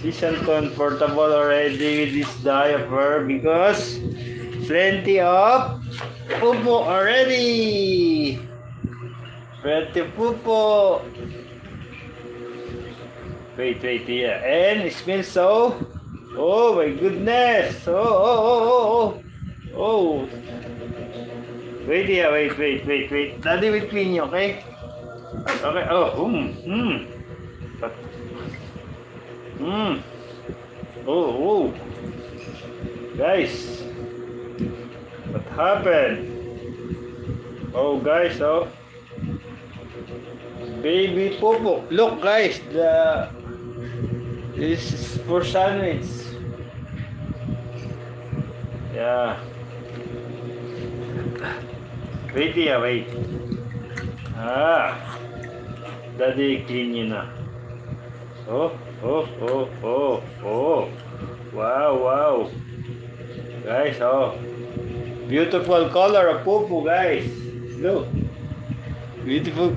She's uncomfortable already with this diaper because plenty of pupo already. Plenty of pupo. Wait, yeah. And it smells so. Oh my goodness. Oh. Wait, yeah, wait. Daddy will clean you, okay? Okay. Oh, But, Oh. Guys, what happened? Oh, guys, oh. Baby popo. Look, guys, this is for sandwich. Yeah. Wait, yeah, wait. Daddy clean you na. Oh. Wow. Guys, oh. Beautiful color of popo, guys. Look. Beautiful